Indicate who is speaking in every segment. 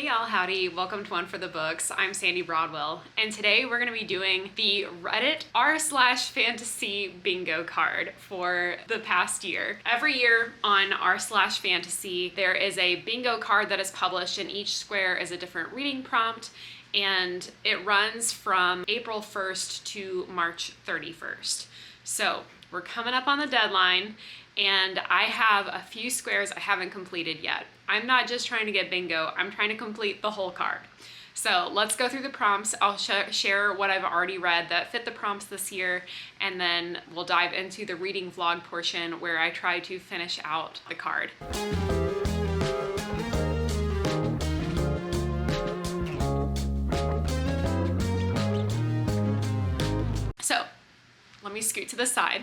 Speaker 1: Howdy all howdy, welcome to One for the Books. I'm Sandy Broadwell, and today we're going to be doing the Reddit r/fantasy bingo card for the past year. Every year on r/fantasy, there is a bingo card that is published, and each square is a different reading prompt, and it runs from April 1st to March 31st. So we're coming up on the deadline, and I have a few squares I haven't completed yet. I'm not just trying to get bingo, I'm trying to complete the whole card. So let's go through the prompts. I'll share what I've already read that fit the prompts this year, and then we'll dive into the reading vlog portion where I try to finish out the card. So let me scoot to the side.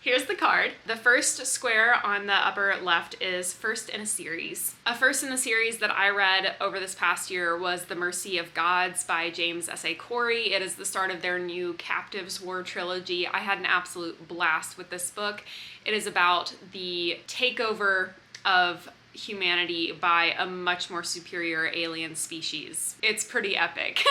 Speaker 1: Here's the card. The first square on the upper left is first in a series. A first in the series that I read over this past year was The Mercy of Gods by James S.A. Corey. It is the start of their new Captives War trilogy. I had an absolute blast with this book. It is about the takeover of humanity by a much more superior alien species. It's pretty epic.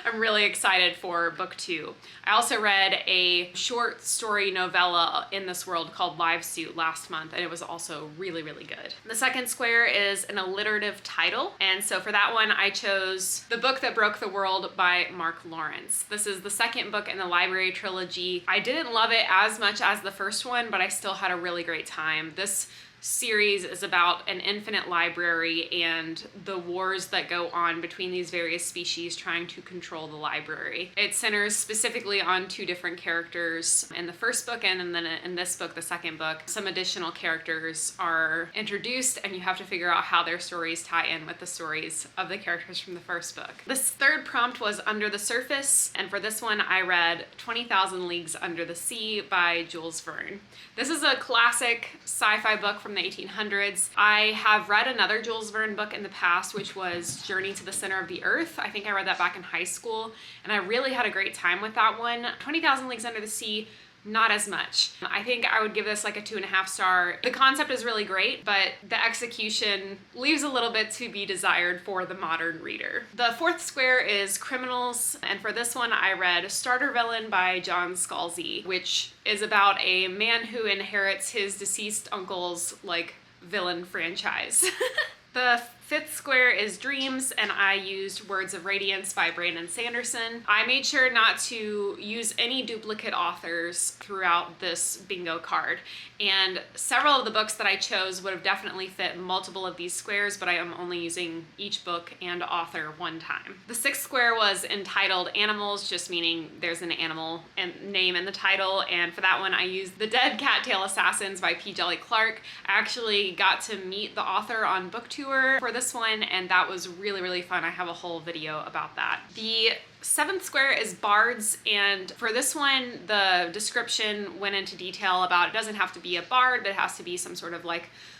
Speaker 1: I'm really excited for book 2. I also read a short story novella in this world called Live Suit last month, and it was also really, really good. The second square is an alliterative title, and so for that one I chose The Book That Broke the World by Mark Lawrence. This is the second book in the library trilogy. I didn't love it as much as the first one, but I still had a really great time. This series is about an infinite library and the wars that go on between these various species trying to control the library. It centers specifically on two different characters in the first book, and then in this book, the second book, some additional characters are introduced, and you have to figure out how their stories tie in with the stories of the characters from the first book. This third prompt was Under the Surface, and for this one I read 20,000 Leagues Under the Sea by Jules Verne. This is a classic sci-fi book from the 1800s. I have read another Jules Verne book in the past, which was Journey to the Center of the Earth. I think I read that back in high school, and I really had a great time with that one. 20,000 Leagues Under the Sea, not as much. I think I would give this like a 2.5 star. The concept is really great, but the execution leaves a little bit to be desired for the modern reader. The fourth square is Criminals, and for this one I read Starter Villain by John Scalzi, which is about a man who inherits his deceased uncle's villain franchise. The fifth square is Dreams, and I used Words of Radiance by Brandon Sanderson. I made sure not to use any duplicate authors throughout this bingo card, and several of the books that I chose would have definitely fit multiple of these squares, but I am only using each book and author one time. The sixth square was entitled Animals, just meaning there's an animal and name in the title, and for that one I used The Dead Cattail Assassins by P. Djeli Clark. I actually got to meet the author on book tour for this one, and that was really, really fun. I have a whole video about that. The seventh square is Bards, and for this one the description went into detail about it doesn't have to be a bard, but it has to be some sort of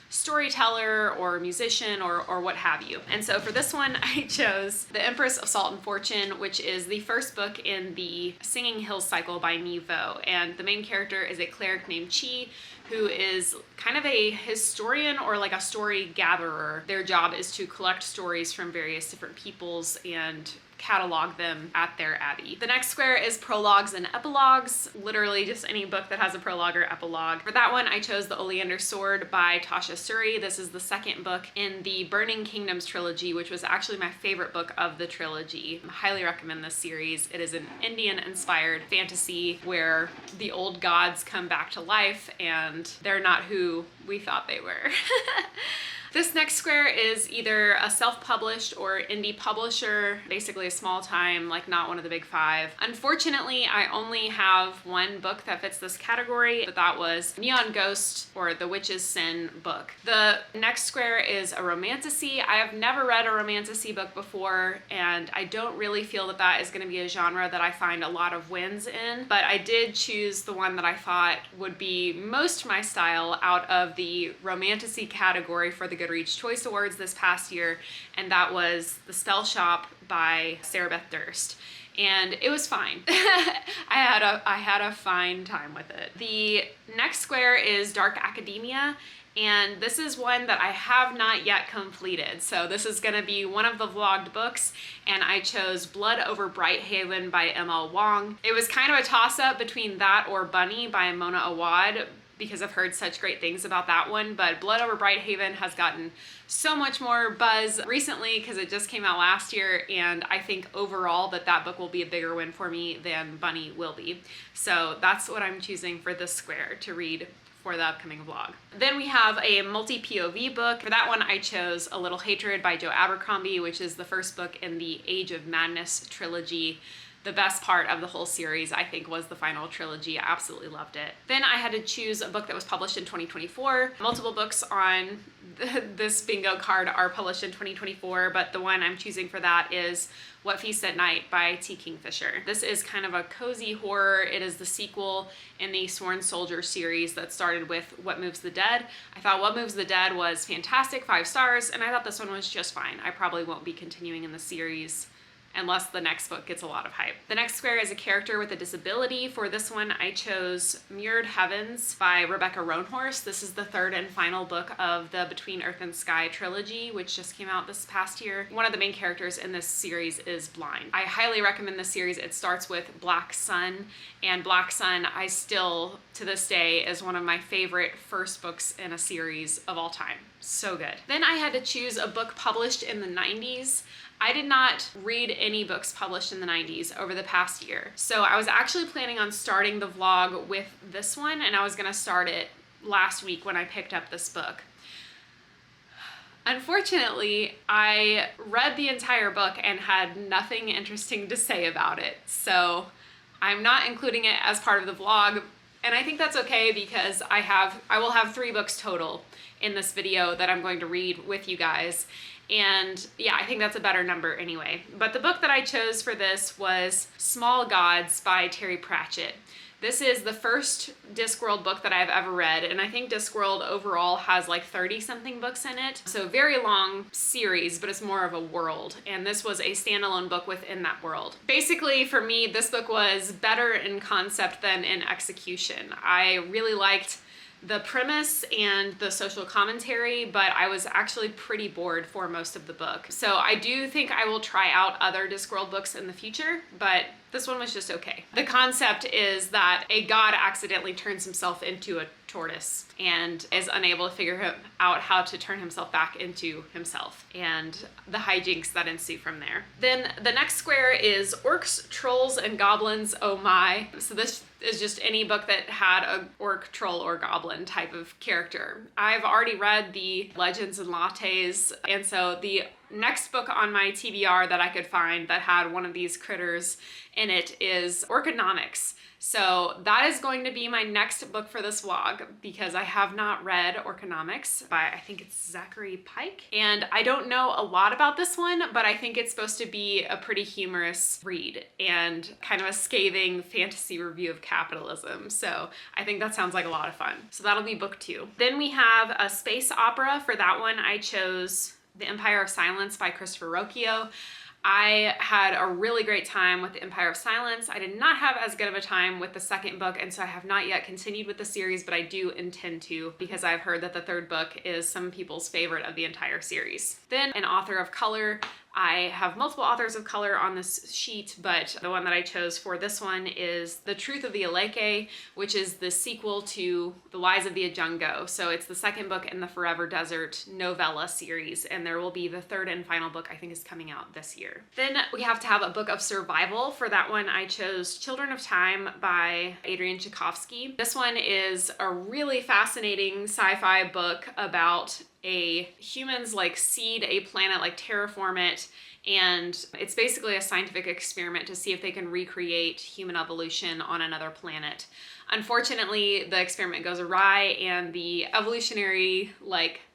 Speaker 1: storyteller or musician or what have you. And so for this one I chose The Empress of Salt and Fortune, which is the first book in the Singing Hills cycle by Niveau, and the main character is a cleric named Chi, who is kind of a historian or a story gatherer. Their job is to collect stories from various different peoples and catalog them at their abbey. The next square is Prologues and Epilogues, literally just any book that has a prologue or epilogue. For that one I chose The Oleander Sword by Tasha Suri. This is the second book in the Burning Kingdoms trilogy, which was actually my favorite book of the trilogy. I highly recommend this series. It is an Indian-inspired fantasy where the old gods come back to life and they're not who we thought they were. This next square is either a self-published or indie publisher, basically a small time, not one of the big five. Unfortunately, I only have one book that fits this category, but that was Neon Ghost, or The Witch's Sin book. The next square is a romantasy. I have never read a romantasy book before, and I don't really feel that that is going to be a genre that I find a lot of wins in, but I did choose the one that I thought would be most my style out of the romantasy category for the Goodreads Choice Awards this past year, and that was The Spell Shop by Sarah Beth Durst. And it was fine. I had a fine time with it. The next square is Dark Academia, And this is one that I have not yet completed. So this is gonna be one of the vlogged books, and I chose Blood Over Brighthaven by M.L. Wong. It was kind of a toss-up between that or Bunny by Mona Awad, because I've heard such great things about that one, but Blood Over Brighthaven has gotten so much more buzz recently because it just came out last year, and I think overall that book will be a bigger win for me than Bunny will be. So that's what I'm choosing for this square to read for the upcoming vlog. Then we have a multi-POV book. For that one, I chose A Little Hatred by Joe Abercrombie, which is the first book in the Age of Madness trilogy. The best part of the whole series, I think, was the final trilogy. I absolutely loved it. Then I had to choose a book that was published in 2024. Multiple books on this bingo card are published in 2024, but the one I'm choosing for that is What Feasts at Night by T. Kingfisher. This is kind of a cozy horror. It is the sequel in the Sworn Soldier series that started with What Moves the Dead. I thought What Moves the Dead was fantastic, 5 stars, and I thought this one was just fine. I probably won't be continuing in the series unless the next book gets a lot of hype. The next square is a character with a disability. For this one, I chose Mirrored Heavens by Rebecca Roanhorse. This is the third and final book of the Between Earth and Sky trilogy, which just came out this past year. One of the main characters in this series is blind. I highly recommend this series. It starts with Black Sun, and Black Sun, I still, to this day, is one of my favorite first books in a series of all time. So good. Then I had to choose a book published in the 90s. I did not read any books published in the 90s over the past year. So I was actually planning on starting the vlog with this one, and I was gonna start it last week when I picked up this book. Unfortunately, I read the entire book and had nothing interesting to say about it. So I'm not including it as part of the vlog, and I think that's okay because I will have 3 books total in this video that I'm going to read with you guys. And yeah, I think that's a better number anyway. But the book that I chose for this was Small Gods by Terry Pratchett. This is the first Discworld book that I've ever read, and I think Discworld overall has like 30-something books in it. So very long series, but it's more of a world, and this was a standalone book within that world. Basically, for me, this book was better in concept than in execution. I really liked the premise and the social commentary, but I was actually pretty bored for most of the book. So I do think I will try out other Discworld books in the future, but this one was just okay. The concept is that a god accidentally turns himself into a tortoise and is unable to figure out how to turn himself back into himself, and the hijinks that ensue from there. Then the next square is Orcs, Trolls, and Goblins, Oh My. So this is just any book that had a orc, troll, or goblin type of character. I've already read the Legends and Lattes, and so the next book on my TBR that I could find that had one of these critters in it is Orconomics. So that is going to be my next book for this vlog because I have not read Orconomics by, I think it's Zachary Pike. And I don't know a lot about this one, but I think it's supposed to be a pretty humorous read and kind of a scathing fantasy review of capitalism. So I think that sounds like a lot of fun. So that'll be book 2. Then we have a space opera. For that one, I chose The Empire of Silence by Christopher Rocchio. I had a really great time with The Empire of Silence. I did not have as good of a time with the second book, and so I have not yet continued with the series, but I do intend to because I've heard that the third book is some people's favorite of the entire series. Then an author of color. I have multiple authors of color on this sheet, but the one that I chose for this one is The Truth of the Aleke, which is the sequel to The Lies of the Ajungo. So it's the second book in the Forever Desert novella series, and there will be the third and final book I think is coming out this year. Then we have to have a book of survival. For that one, I chose Children of Time by Adrian Tchaikovsky. This one is a really fascinating sci-fi book about humans like seed a planet, like terraform it, and it's basically a scientific experiment to see if they can recreate human evolution on another planet. Unfortunately, the experiment goes awry, and the evolutionary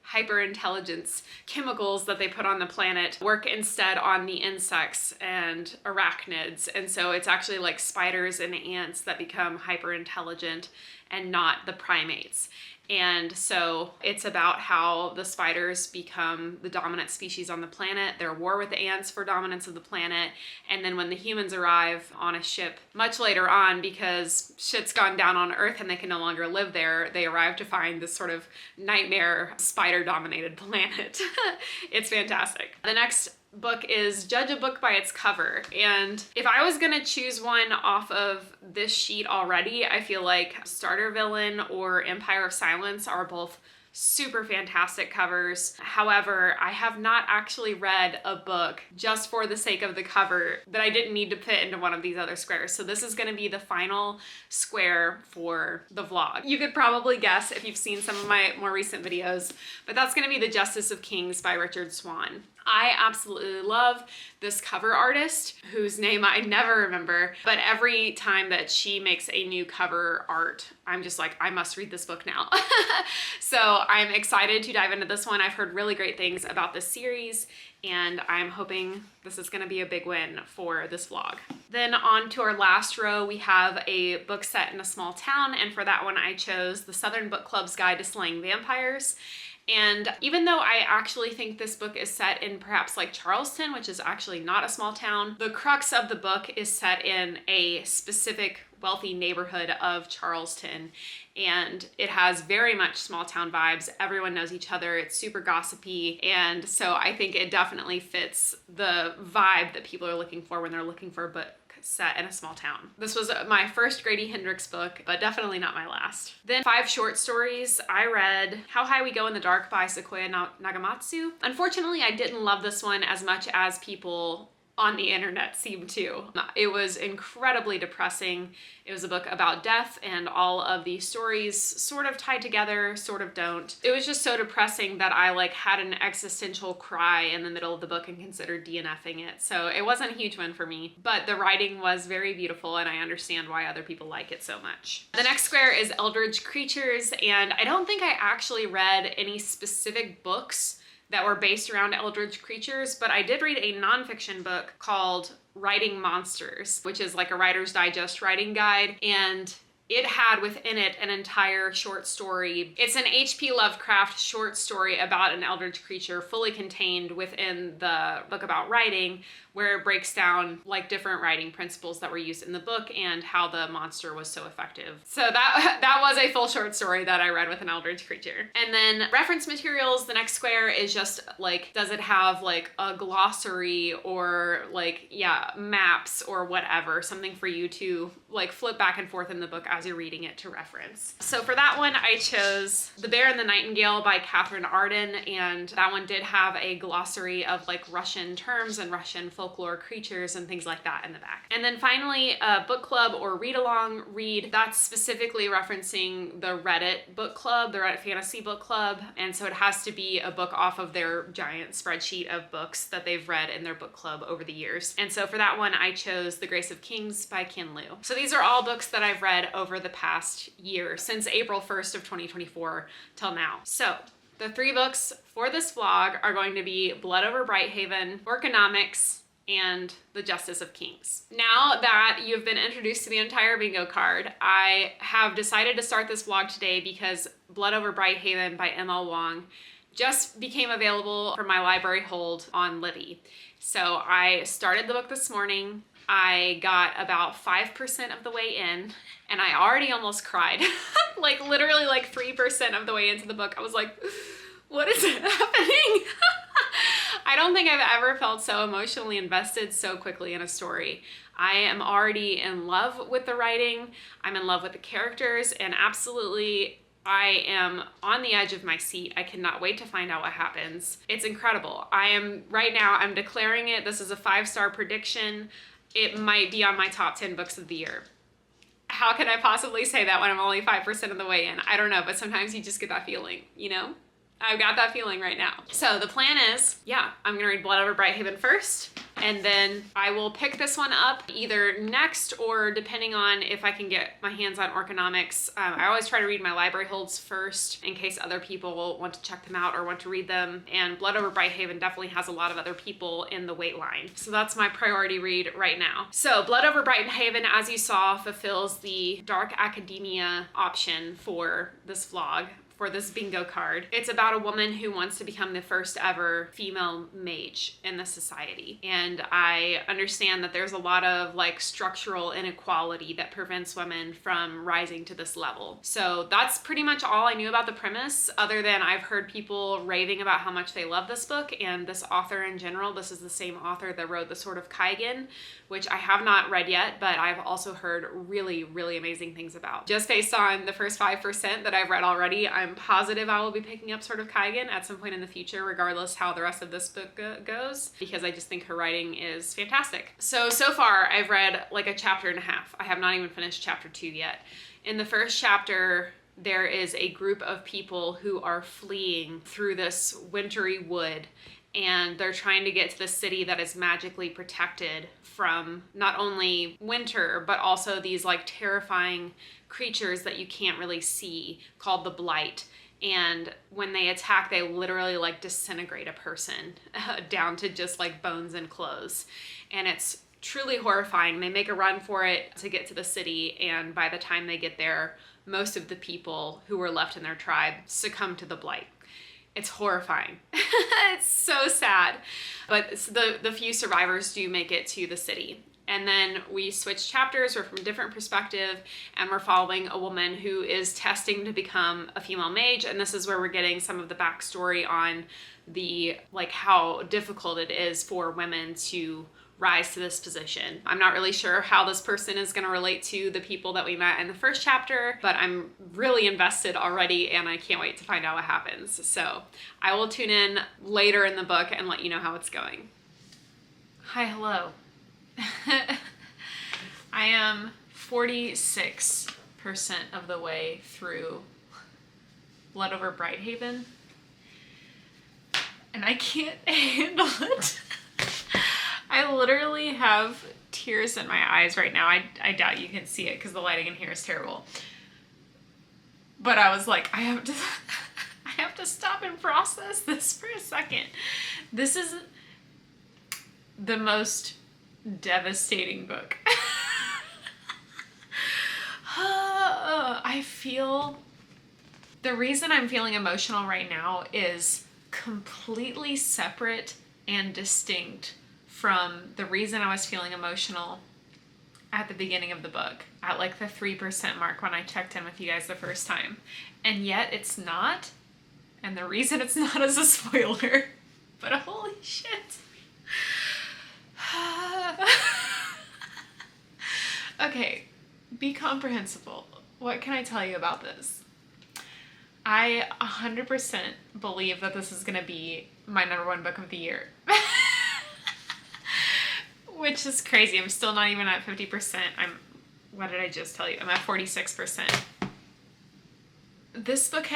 Speaker 1: hyper-intelligence chemicals that they put on the planet work instead on the insects and arachnids, and so it's actually like spiders and ants that become hyper-intelligent and not the primates. And so it's about how the spiders become the dominant species on the planet. They're at war with the ants for dominance of the planet. And then when the humans arrive on a ship much later on, because shit's gone down on Earth and they can no longer live there, they arrive to find this sort of nightmare spider-dominated planet. It's fantastic. The next book is Judge a Book by Its Cover. And if I was gonna choose one off of this sheet already, I feel like Starter Villain or Empire of Silence are both super fantastic covers. However, I have not actually read a book just for the sake of the cover that I didn't need to fit into one of these other squares. So this is going to be the final square for the vlog. You could probably guess if you've seen some of my more recent videos, but that's going to be The Justice of Kings by Richard Swan. I absolutely love this cover artist whose name I never remember, but every time that she makes a new cover art, I'm just like, I must read this book now. So I'm excited to dive into this one. I've heard really great things about this series, and I'm hoping this is gonna be a big win for this vlog. Then on to our last row, we have a book set in a small town, and for that one I chose The Southern Book Club's Guide to Slaying Vampires. And even though I actually think this book is set in perhaps like Charleston, which is actually not a small town, the crux of the book is set in a specific wealthy neighborhood of Charleston. And it has very much small town vibes. Everyone knows each other. It's super gossipy. And so I think it definitely fits the vibe that people are looking for when they're looking for a book set in a small town. This was my first Grady Hendrix book, but definitely not my last. Then 5 short stories. I read How High We Go in the Dark by Sequoia Nagamatsu. Unfortunately, I didn't love this one as much as people on the internet seemed to. It was incredibly depressing. It was a book about death, and all of the stories sort of tied together, sort of don't. It was just so depressing that I like had an existential cry in the middle of the book and considered DNFing it. So it wasn't a huge win for me, but the writing was very beautiful, and I understand why other people like it so much. The next square is Eldritch Creatures, and I don't think I actually read any specific books that were based around eldritch creatures, but I did read a nonfiction book called Writing Monsters, which is like a Writer's Digest writing guide, and it had within it an entire short story. It's an H.P. Lovecraft short story about an eldritch creature fully contained within the book about writing, where it breaks down like different writing principles that were used in the book and how the monster was so effective. So that was a full short story that I read with an eldritch creature. And then reference materials, the next square is just like, does it have like a glossary or like, yeah, maps or whatever, something for you to like flip back and forth in the book as you're reading it to reference. So for that one, I chose The Bear and the Nightingale by Catherine Arden, and that one did have a glossary of like Russian terms and Russian folklore creatures and things like that in the back. And then finally, a book club or read-along read that's specifically referencing the Reddit book club, the Reddit Fantasy Book Club, and so it has to be a book off of their giant spreadsheet of books that they've read in their book club over the years. And so for that one, I chose The Grace of Kings by Kin Liu. So these are all books that I've read over the past year, since April 1st of 2024 till now. So the 3 books for this vlog are going to be Blood Over Brighthaven, Orconomics, and The Justice of Kings. Now that you've been introduced to the entire bingo card, I have decided to start this vlog today because Blood Over Brighthaven by M.L. Wong just became available from my library hold on Libby. So I started the book this morning. I got about 5% of the way in, and I already almost cried. Like literally like 3% of the way into the book, I was like, what is happening? I don't think I've ever felt so emotionally invested so quickly in a story. I am already in love with the writing. I'm in love with the characters, and absolutely I am on the edge of my seat. I cannot wait to find out what happens. It's incredible. Right now, I'm declaring it. This is a 5-star prediction. It might be on my top 10 books of the year. How can I possibly say that when I'm only 5% of the way in? I don't know, but sometimes you just get that feeling, you know? I've got that feeling right now. So the plan is, yeah, I'm gonna read Blood Over Brighthaven first, and then I will pick this one up either next or depending on if I can get my hands on Orconomics. I always try to read my library holds first in case other people want to check them out or want to read them, and Blood Over Brighthaven definitely has a lot of other people in the wait line. So that's my priority read right now. So Blood Over Brighthaven, as you saw, fulfills the dark academia option for this vlog for this bingo card. It's about a woman who wants to become the first ever female mage in the society. And I understand that there's a lot of like structural inequality that prevents women from rising to this level. So that's pretty much all I knew about the premise, other than I've heard people raving about how much they love this book and this author in general. This is the same author that wrote The Sword of Kaigen, which I have not read yet, but I've also heard really, really amazing things about. Just based on the first 5% that I've read already, I'm positive I will be picking up Sword of Kaigen at some point in the future, regardless how the rest of this book goes, because I just think her writing is fantastic. So far I've read like a chapter and a half. I have not even finished chapter 2 yet. In the first chapter, there is a group of people who are fleeing through this wintry wood, and they're trying to get to the city that is magically protected from not only winter, but also these like terrifying creatures that you can't really see called the Blight. And when they attack, they literally like disintegrate a person down to just like bones and clothes. And it's truly horrifying. They make a run for it to get to the city, and by the time they get there, most of the people who were left in their tribe succumb to the Blight. It's horrifying. It's so sad. But the few survivors do make it to the city. And then we switch chapters. We're from a different perspective, and we're following a woman who is testing to become a female mage. And this is where we're getting some of the backstory on the like how difficult it is for women to rise to this position. I'm not really sure how this person is going to relate to the people that we met in the first chapter, but I'm really invested already, and I can't wait to find out what happens. So I will tune in later in the book and let you know how it's going. Hi, hello. I am 46% of the way through Blood Over Brighthaven, and I can't handle it. I literally have tears in my eyes right now. I doubt you can see it because the lighting in here is terrible. But I was like, I have to stop and process this for a second. This is the most devastating book. I feel, the reason I'm feeling emotional right now is completely separate and distinct from the reason I was feeling emotional at the beginning of the book, at like the 3% mark when I checked in with you guys the first time. And yet it's not. And the reason it's not is a spoiler. But holy shit. Okay, be comprehensible. What can I tell you about this? I 100% believe that this is going to be my #1 book of the year. Which is crazy. I'm still not even at 50%. What did I just tell you? I'm at 46%. This book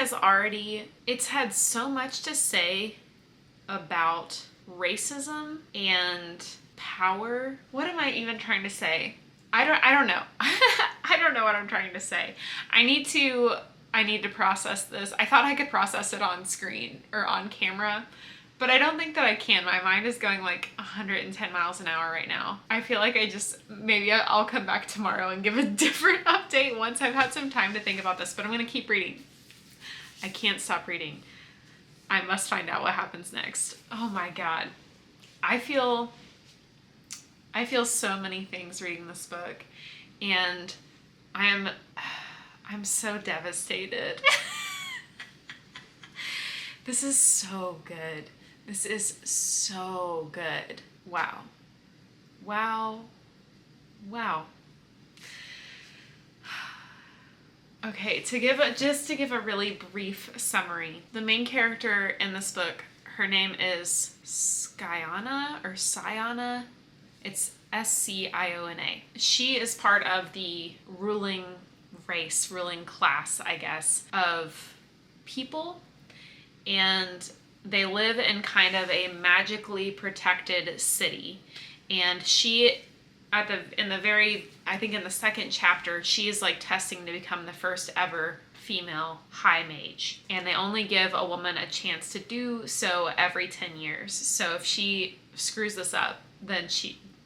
Speaker 1: it's had so much to say about racism and power. What am I even trying to say? I don't know. I don't know what I'm trying to say. I need to process this. I thought I could process it on screen or on camera, but I don't think that I can. My mind is going like 110 miles an hour right now. I feel like maybe I'll come back tomorrow and give a different update once I've had some time to think about this, but I'm going to keep reading. I can't stop reading. I must find out what happens next. Oh my God. I feel so many things reading this book, and I'm so devastated. This is so good. This is so good. Wow. Wow. Wow. Okay, to give a really brief summary, the main character in this book, her name is Sciona. It's Sciona. She is part of the ruling class, I guess, of people, and they live in kind of a magically protected city. And she, I think in the second chapter, she is like testing to become the first ever female high mage. And they only give a woman a chance to do so every 10 years. So if she screws this up, then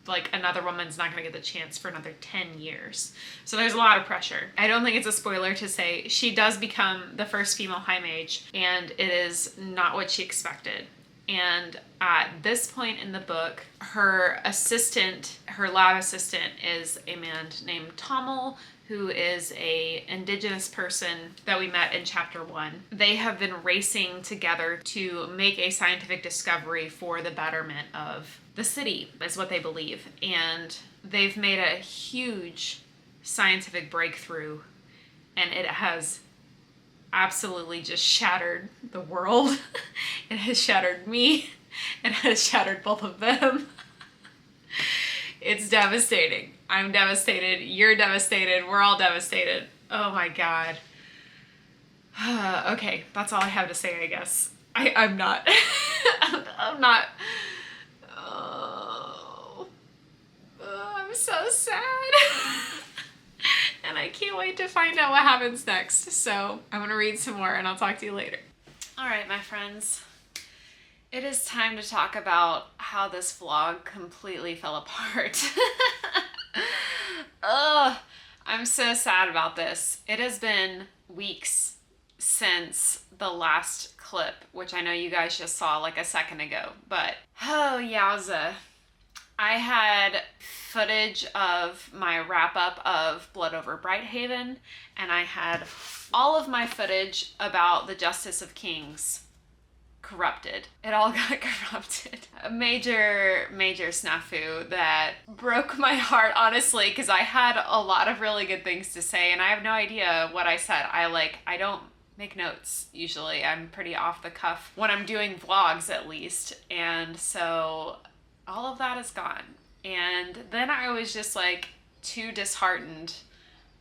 Speaker 1: like another woman's not going to get the chance for another 10 years. So there's a lot of pressure. I don't think it's a spoiler to say she does become the first female high mage, and it is not what she expected. And at this point in the book, her assistant, her lab assistant, is a man named Tommel, who is a indigenous person that we met in chapter 1. They have been racing together to make a scientific discovery for the betterment of the city, is what they believe. And they've made a huge scientific breakthrough, and it has absolutely just shattered the world. It has shattered me. It has shattered both of them. It's devastating. I'm devastated. You're devastated. We're all devastated. Oh my God. Okay, that's all I have to say, I guess. I'm not. I'm not. Oh, I'm so sad. And I can't wait to find out what happens next. So I'm going to read some more and I'll talk to you later. All right, my friends. It is time to talk about how this vlog completely fell apart. Ugh, I'm so sad about this. It has been weeks since the last clip, which I know you guys just saw like a second ago, but oh yowza. I had footage of my wrap up of Blood Over Brighthaven, and I had all of my footage about the Justice of Kings corrupted. It all got corrupted. A major snafu that broke my heart, honestly, because I had a lot of really good things to say, and I have no idea what I said. I don't make notes usually. I'm pretty off the cuff when I'm doing vlogs, at least, and so all of that is gone. And then I was just like too disheartened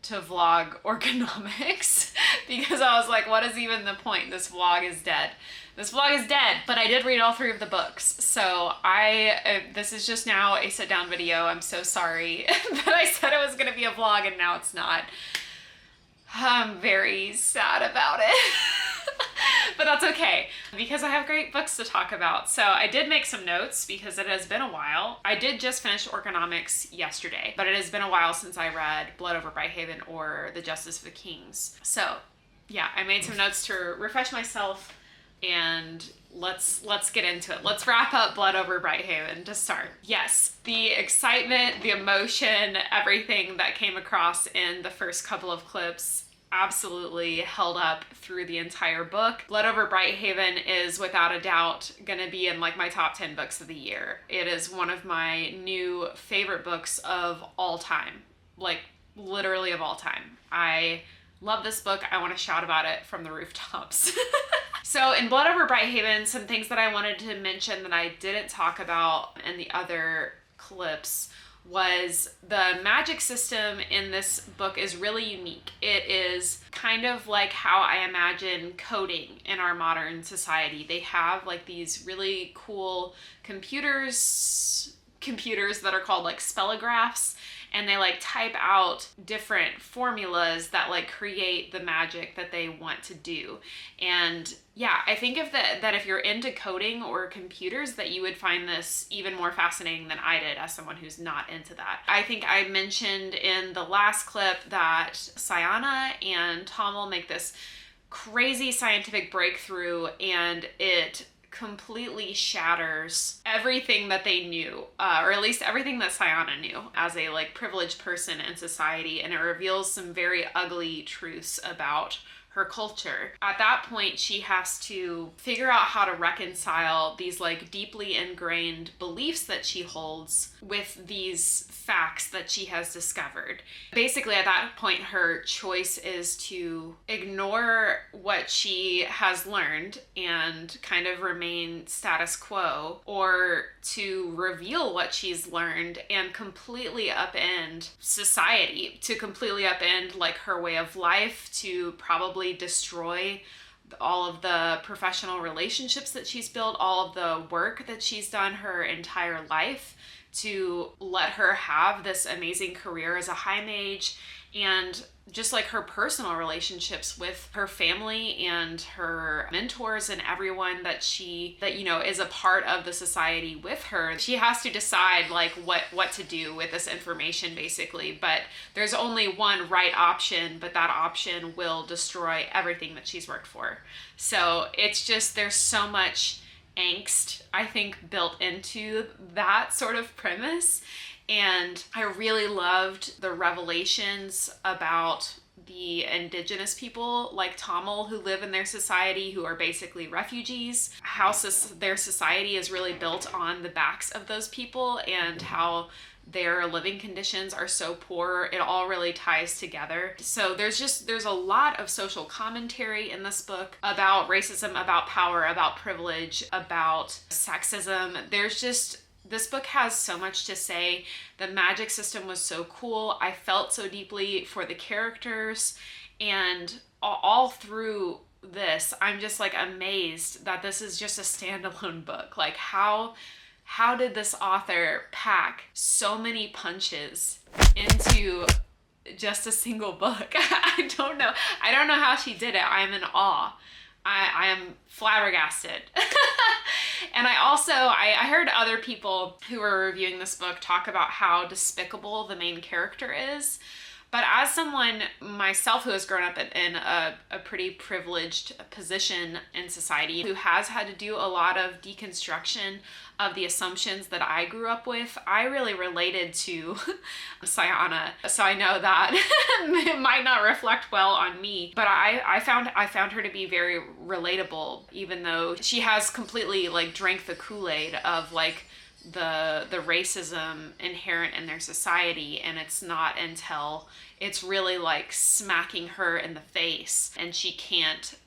Speaker 1: to vlog Orconomics because I was like, what is even the point? This vlog is dead. This vlog is dead, but I did read all 3 of the books. So this is just now a sit down video. I'm so sorry that I said it was gonna be a vlog and now it's not. I'm very sad about it. But that's okay, because I have great books to talk about. So I did make some notes because it has been a while. I did just finish Orconomics yesterday, but it has been a while since I read Blood Over Brighthaven or The Justice of the Kings. So yeah, I made some notes to refresh myself, and let's get into it. Let's wrap up Blood Over Brighthaven to start. Yes, the excitement, the emotion, everything that came across in the first couple of clips absolutely held up through the entire book. Blood Over Brighthaven is without a doubt gonna be in like my top 10 books of the year. It is one of my new favorite books of all time, like literally of all time. I love this book. I want to shout about it from the rooftops. So in Blood Over Brighthaven, some things that I wanted to mention that I didn't talk about in the other clips was the magic system in this book is really unique. It is kind of like how I imagine coding in our modern society. They have like these really cool computers that are called like spellographs, and they like type out different formulas that like create the magic that they want to do. And yeah, I think that if you're into coding or computers, that you would find this even more fascinating than I did as someone who's not into that. I think I mentioned in the last clip that Sayana and Tommel make this crazy scientific breakthrough, and it completely shatters everything that they knew, or at least everything that Sayana knew as a like privileged person in society, and it reveals some very ugly truths about her culture. At that point, she has to figure out how to reconcile these like deeply ingrained beliefs that she holds with these facts that she has discovered. Basically, at that point, her choice is to ignore what she has learned and kind of remain status quo, or to reveal what she's learned and completely upend society, to completely upend like her way of life, to probably destroy all of the professional relationships that she's built, all of the work that she's done her entire life, to let her have this amazing career as a high mage, and just like her personal relationships with her family and her mentors and everyone that is a part of the society with her. She has to decide like what to do with this information basically, but there's only one right option, but that option will destroy everything that she's worked for. So it's just, there's so much angst, I think, built into that sort of premise. And I really loved the revelations about the indigenous people like Tamil who live in their society, who are basically refugees, how their society is really built on the backs of those people and how their living conditions are so poor. It all really ties together. So there's a lot of social commentary in this book about racism, about power, about privilege, about sexism. This book has so much to say. The magic system was so cool. I felt so deeply for the characters, and all through this, I'm just like amazed that this is just a standalone book. Like how did this author pack so many punches into just a single book? I don't know how she did it. I'm in awe. I am flabbergasted. And I heard other people who were reviewing this book talk about how despicable the main character is. But as someone myself who has grown up in a pretty privileged position in society, who has had to do a lot of deconstruction of the assumptions that I grew up with, I really related to Sayana. So I know that it might not reflect well on me, but I found her to be very relatable, even though she has completely like drank the Kool-Aid of like the racism inherent in their society, and it's not until it's really like smacking her in the face and she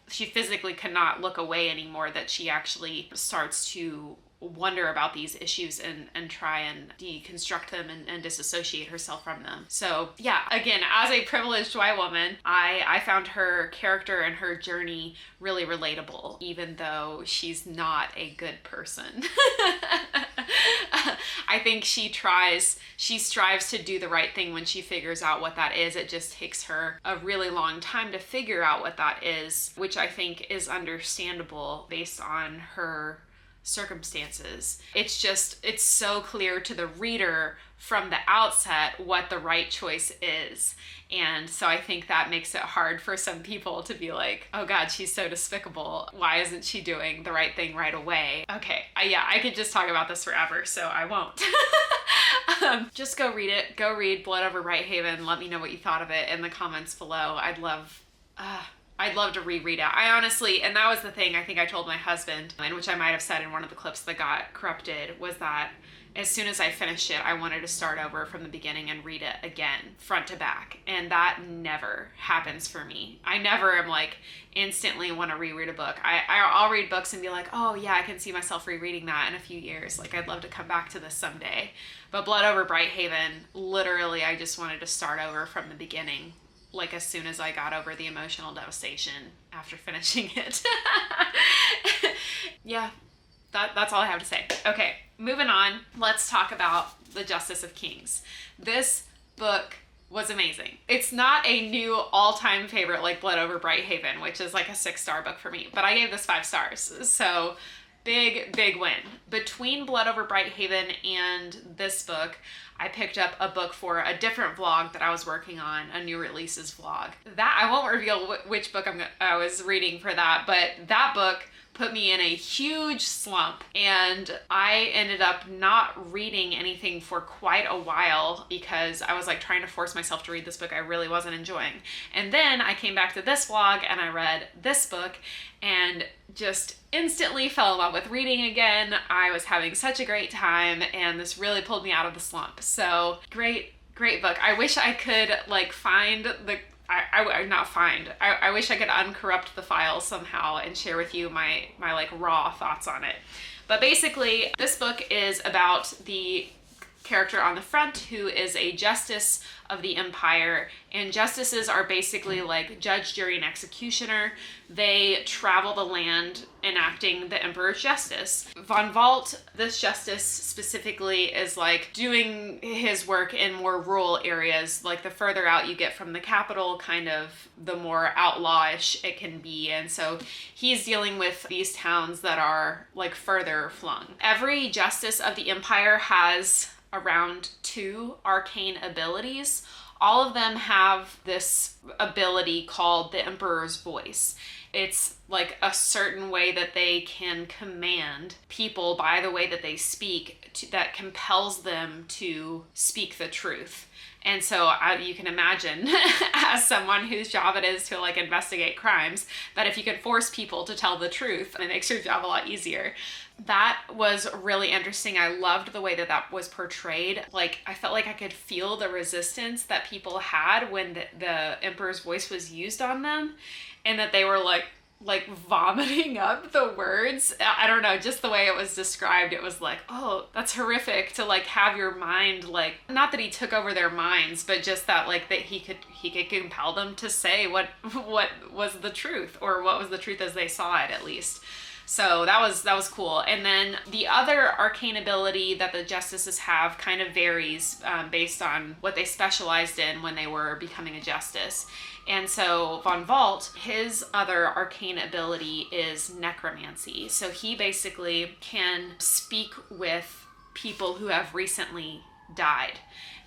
Speaker 1: physically cannot look away anymore that she actually starts to wonder about these issues and try and deconstruct them and disassociate herself from them. So yeah, again, as a privileged white woman, I found her character and her journey really relatable, even though she's not a good person. I think she strives to do the right thing when she figures out what that is. It just takes her a really long time to figure out what that is, which I think is understandable based on her circumstances. It's so clear to the reader from the outset what the right choice is. And so I think that makes it hard for some people to be like, oh God, she's so despicable. Why isn't she doing the right thing right away? Okay, I could just talk about this forever, so I won't. Just go read it. Go read Blood Over Brighthaven. Let me know what you thought of it in the comments below. I'd love to reread it. I honestly, and that was the thing I think I told my husband, and which I might have said in one of the clips that got corrupted, was that as soon as I finished it, I wanted to start over from the beginning and read it again, front to back. And that never happens for me. I never am like instantly want to reread a book. I'll read books and be like, oh yeah, I can see myself rereading that in a few years. Like I'd love to come back to this someday. But Blood Over Brighthaven, literally I just wanted to start over from the beginning. Like as soon as I got over the emotional devastation after finishing it. Yeah, that's all I have to say. Okay, moving on. Let's talk about The Justice of Kings. This book was amazing. It's not a new all-time favorite like Blood Over Brighthaven, which is like a 6-star book for me, but I gave this 5 stars. So big win. Between Blood Over Brighthaven and this book, I picked up a book for a different vlog that I was working on, a new releases vlog. That I won't reveal which book I was reading for that, but that book put me in a huge slump, and I ended up not reading anything for quite a while because I was like trying to force myself to read this book I really wasn't enjoying. And then I came back to this vlog and I read this book and just instantly fell in love with reading again. I was having such a great time, and this really pulled me out of the slump. So great book. I wish I could like find the I wish I could uncorrupt the file somehow and share with you my like raw thoughts on it. But basically, this book is about the character on the front who is a justice of the empire, and justices are basically like judge, jury, and executioner. They travel the land enacting the emperor's justice. Von Valt, this justice specifically, is like doing his work in more rural areas. Like the further out you get from the capital, kind of the more outlawish it can be. And so he's dealing with these towns that are like further flung. Every justice of the empire has around 2 arcane abilities. All of them have this ability called the Emperor's Voice. It's like a certain way that they can command people by the way that they speak that compels them to speak the truth. And so you can imagine, as someone whose job it is to like investigate crimes, that if you can force people to tell the truth, it makes your job a lot easier. That was really interesting. I loved the way that that was portrayed. Like, I felt like I could feel the resistance that people had when the Emperor's Voice was used on them, and that they were like vomiting up the words. I don't know, just the way it was described, it was like, oh, that's horrific to like have your mind, like, not that he took over their minds, but just that like that he could compel them to say what was the truth, or what was the truth as they saw it, at least. So that was cool. And then the other arcane ability that the justices have kind of varies based on what they specialized in when they were becoming a justice. And so Von Valt, his other arcane ability is necromancy. So he basically can speak with people who have recently died.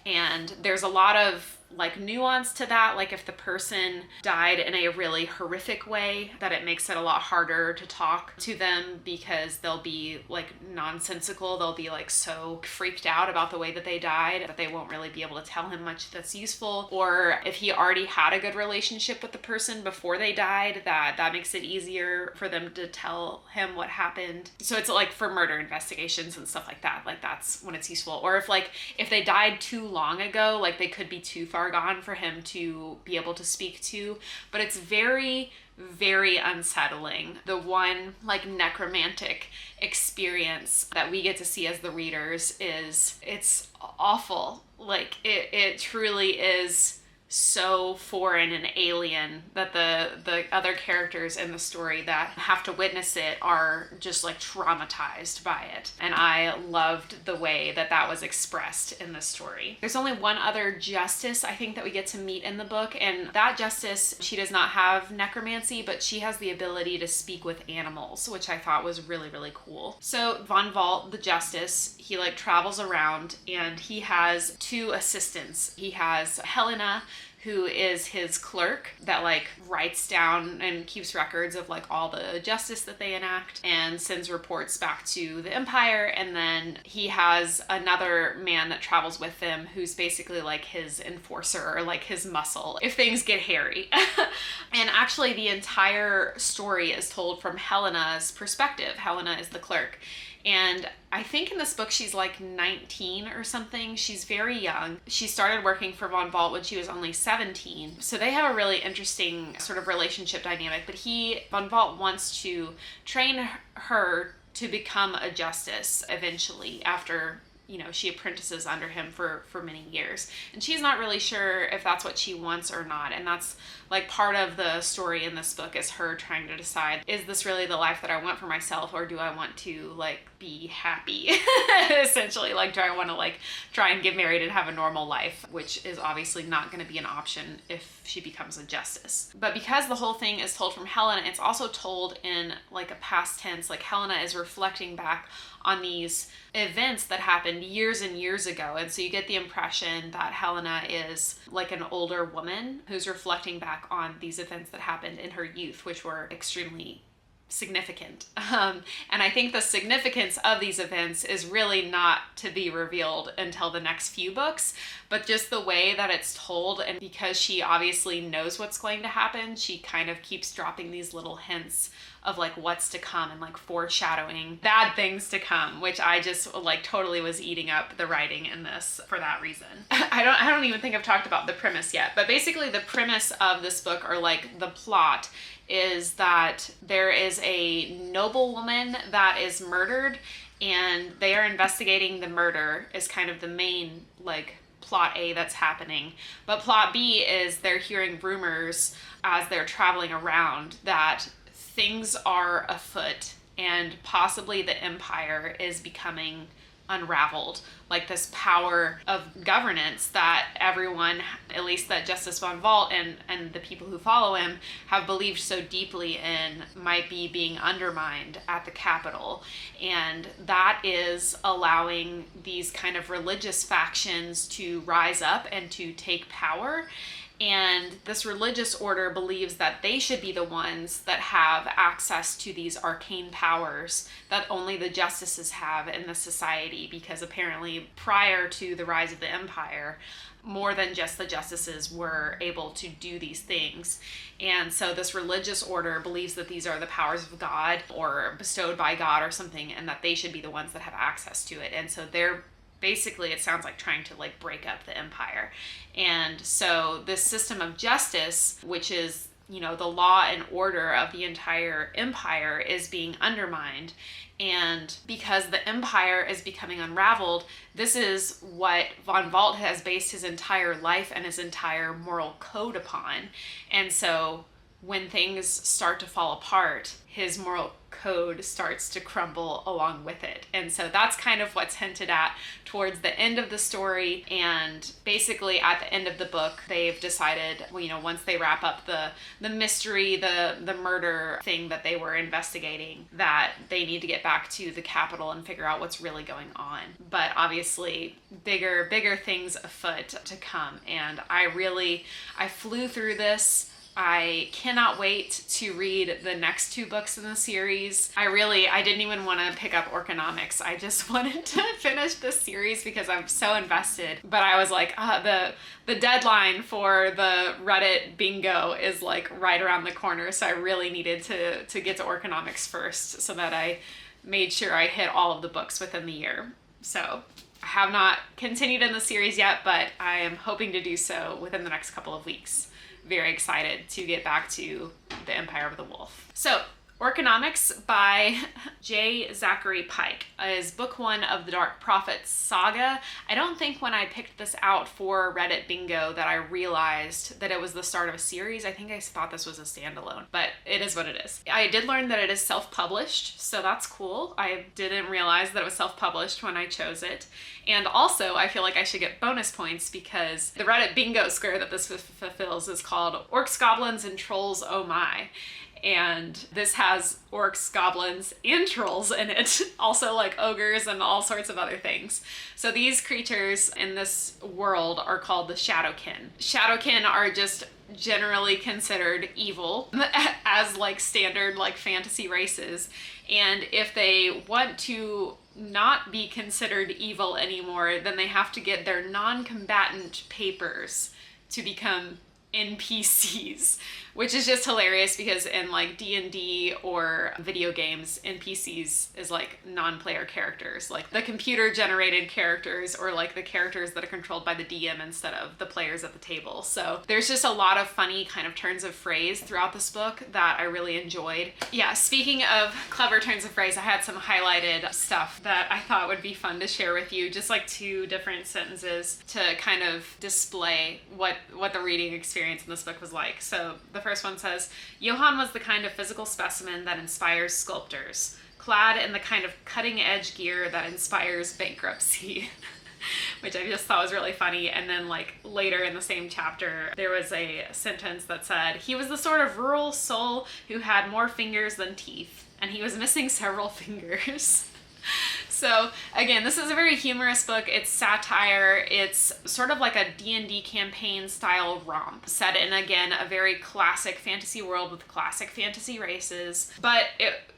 Speaker 1: And there's a lot of like nuance to that. Like if the person died in a really horrific way, that it makes it a lot harder to talk to them because they'll be like nonsensical. They'll be like so freaked out about the way that they died that they won't really be able to tell him much that's useful. Or if he already had a good relationship with the person before they died, that makes it easier for them to tell him what happened. So it's like for murder investigations and stuff like that. Like that's when it's useful. Or if they died too long ago, like they could be too far gone for him to be able to speak to. But it's very, very unsettling. The one like necromantic experience that we get to see as the readers it's awful. Like it truly is so foreign and alien that the other characters in the story that have to witness it are just like traumatized by it. And I loved the way that that was expressed in the story. There's only one other justice I think that we get to meet in the book, and that justice, she does not have necromancy, but she has the ability to speak with animals, which I thought was really, really cool. So Von Valt, the justice, he like travels around and he has 2 assistants. He has Helena, who is his clerk that like writes down and keeps records of like all the justice that they enact and sends reports back to the empire. And then he has another man that travels with them who's basically like his enforcer, or like his muscle if things get hairy. And actually the entire story is told from Helena's perspective. Helena is the clerk. And I think in this book she's like 19 or something. She's very young. She started working for Von Valt when she was only 17. So they have a really interesting sort of relationship dynamic. But Von Valt wants to train her to become a justice eventually after, she apprentices under him for many years. And she's not really sure if that's what she wants or not. And that's like part of the story in this book, is her trying to decide, is this really the life that I want for myself, or do I want to like be happy? Essentially, like, do I want to like try and get married and have a normal life, which is obviously not going to be an option if she becomes a justice. But because the whole thing is told from Helena, it's also told in like a past tense. Like Helena is reflecting back on these events that happened years and years ago. And so you get the impression that Helena is like an older woman who's reflecting back on these events that happened in her youth, which were extremely significant. And I think the significance of these events is really not to be revealed until the next few books, but just the way that it's told, and because she obviously knows what's going to happen, she kind of keeps dropping these little hints of like what's to come and like foreshadowing bad things to come, which I just like totally was eating up the writing in this for that reason. I don't even think I've talked about the premise yet, but basically the premise of this book, or like the plot, is that there is a noblewoman that is murdered, and they are investigating the murder is kind of the main like plot A that's happening. But plot B is they're hearing rumors as they're traveling around that things are afoot and possibly the empire is becoming unraveled, like this power of governance that everyone, at least that Justice von Valt and the people who follow him have believed so deeply in, might be being undermined at the Capitol. And that is allowing these kind of religious factions to rise up and to take power. And this religious order believes that they should be the ones that have access to these arcane powers that only the justices have in the society, because apparently prior to the rise of the empire, more than just the justices were able to do these things. And so this religious order believes that these are the powers of God or bestowed by God or something, and that they should be the ones that have access to it. And so they're basically, it sounds like trying to like break up the empire. And so this system of justice, which is, you know, the law and order of the entire empire, is being undermined. And because the empire is becoming unraveled, this is what von Valt has based his entire life and his entire moral code upon. And so when things start to fall apart, his moral code starts to crumble along with it. And so that's kind of what's hinted at towards the end of the story. And basically at the end of the book, they've decided, well, you know, once they wrap up the mystery, the murder thing that they were investigating, that they need to get back to the Capitol and figure out what's really going on. But obviously bigger things afoot to come. And I flew through this. I cannot wait to read the next two books in the series. I didn't even want to pick up Orconomics. I just wanted to finish this series because I'm so invested. But I was like, the deadline for the Reddit bingo is like right around the corner. So I really needed to get to Orconomics first so that I made sure I hit all of the books within the year. So I have not continued in the series yet, but I am hoping to do so within the next couple of weeks. Very excited to get back to the Empire of the Wolf. So, Orconomics by J. Zachary Pike is book one of the Dark Prophets saga. I don't think when I picked this out for Reddit bingo that I realized that it was the start of a series. I think I thought this was a standalone, but it is what it is. I did learn that it is self-published, so that's cool. I didn't realize that it was self-published when I chose it. And also, I feel like I should get bonus points because the Reddit bingo square that this fulfills is called Orcs, Goblins, and Trolls Oh My. And this has orcs, goblins, and trolls in it. Also like ogres and all sorts of other things. So these creatures in this world are called the Shadowkin. Shadowkin are just generally considered evil as like standard like fantasy races. And if they want to not be considered evil anymore, then they have to get their non-combatant papers to become NPCs, which is just hilarious because in like D&D or video games, NPCs is like non-player characters, like the computer generated characters or like the characters that are controlled by the DM instead of the players at the table. So there's just a lot of funny kind of turns of phrase throughout this book that I really enjoyed. Yeah, speaking of clever turns of phrase, I had some highlighted stuff that I thought would be fun to share with you, just like two different sentences to kind of display what the reading experience in this book was like. So the first one says, Johann was the kind of physical specimen that inspires sculptors, clad in the kind of cutting-edge gear that inspires bankruptcy. Which I just thought was really funny. And then like later in the same chapter, there was a sentence that said, he was the sort of rural soul who had more fingers than teeth, and he was missing several fingers. So again, this is a very humorous book. It's satire. It's sort of like a D&D campaign style romp set in, again, a very classic fantasy world with classic fantasy races. But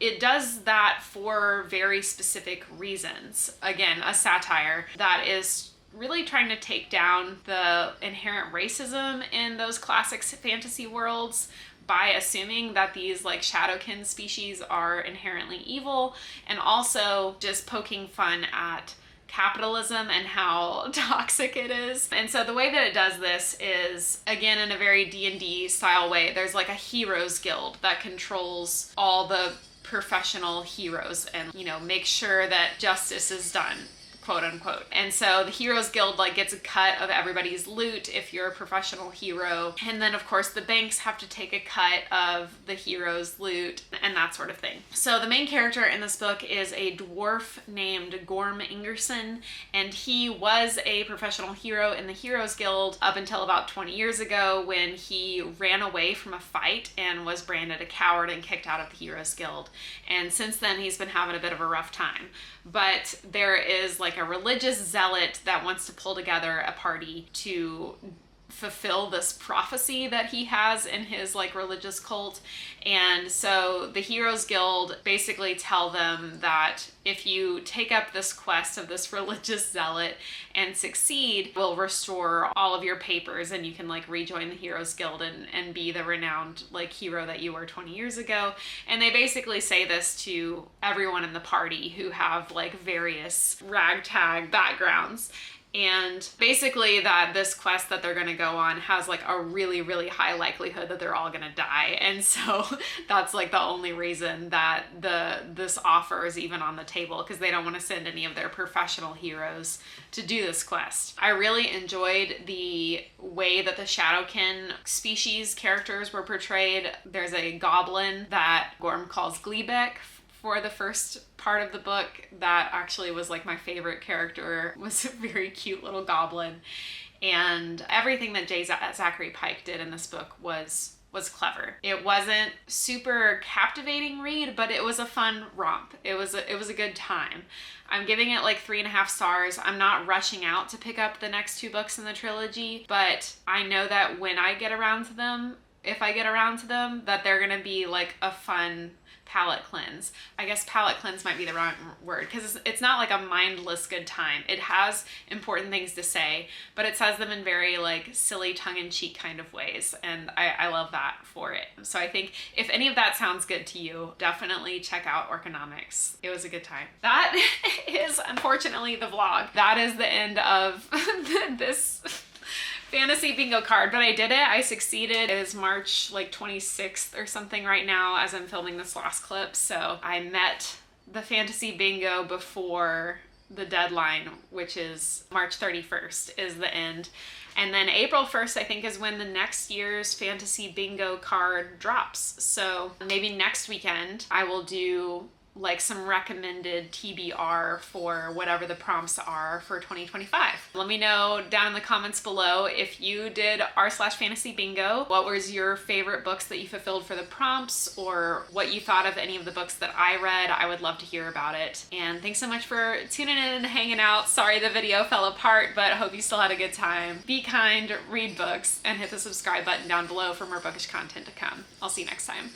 Speaker 1: it does that for very specific reasons. Again, a satire that is really trying to take down the inherent racism in those classic fantasy worlds by assuming that these like Shadowkin species are inherently evil, and also just poking fun at capitalism and how toxic it is. And so the way that it does this is, again, in a very D&D style way. There's like a heroes guild that controls all the professional heroes and, you know, make sure that justice is done, quote unquote. And so the Heroes Guild like gets a cut of everybody's loot if you're a professional hero. And then of course the banks have to take a cut of the heroes' loot and that sort of thing. So the main character in this book is a dwarf named Gorm Ingerson, and he was a professional hero in the Heroes Guild up until about 20 years ago when he ran away from a fight and was branded a coward and kicked out of the Heroes Guild. And since then he's been having a bit of a rough time. But there is like a religious zealot that wants to pull together a party to fulfill this prophecy that he has in his like religious cult. And so the Heroes Guild basically tell them that if you take up this quest of this religious zealot and succeed, we'll restore all of your papers and you can like rejoin the Heroes Guild and be the renowned like hero that you were 20 years ago. And they basically say this to everyone in the party who have like various ragtag backgrounds. And basically that this quest that they're going to go on has like a really, really high likelihood that they're all going to die. And so that's like the only reason that this offer is even on the table, because they don't want to send any of their professional heroes to do this quest. I really enjoyed the way that the Shadowkin species characters were portrayed. There's a goblin that Gorm calls Gleebeck for the first part of the book. That actually was like my favorite character, was a very cute little goblin. And everything that Zachary Pike did in this book was clever. It wasn't super captivating read, but it was a fun romp. It was a good time. I'm giving it like 3.5 stars. I'm not rushing out to pick up the next 2 books in the trilogy, but I know that when I get around to them, if I get around to them, that they're gonna be like a fun palate cleanse. I guess palate cleanse might be the wrong word, because it's not like a mindless good time. It has important things to say, but it says them in very like silly tongue-in-cheek kind of ways, and I love that for it. So I think if any of that sounds good to you, definitely check out Orconomics. It was a good time. That is unfortunately the vlog. That is the end of this fantasy bingo card, but I did it. I succeeded. It is March like 26th or something right now as I'm filming this last clip. So I met the fantasy bingo before the deadline, which is March 31st is the end. And then April 1st, I think, is when the next year's fantasy bingo card drops. So maybe next weekend I will do like some recommended TBR for whatever the prompts are for 2025. Let me know down in the comments below if you did r/fantasy bingo. What was your favorite books that you fulfilled for the prompts, or what you thought of any of the books that I read? I would love to hear about it. And thanks so much for tuning in and hanging out. Sorry the video fell apart, but I hope you still had a good time. Be kind, read books, and hit the subscribe button down below for more bookish content to come. I'll see you next time.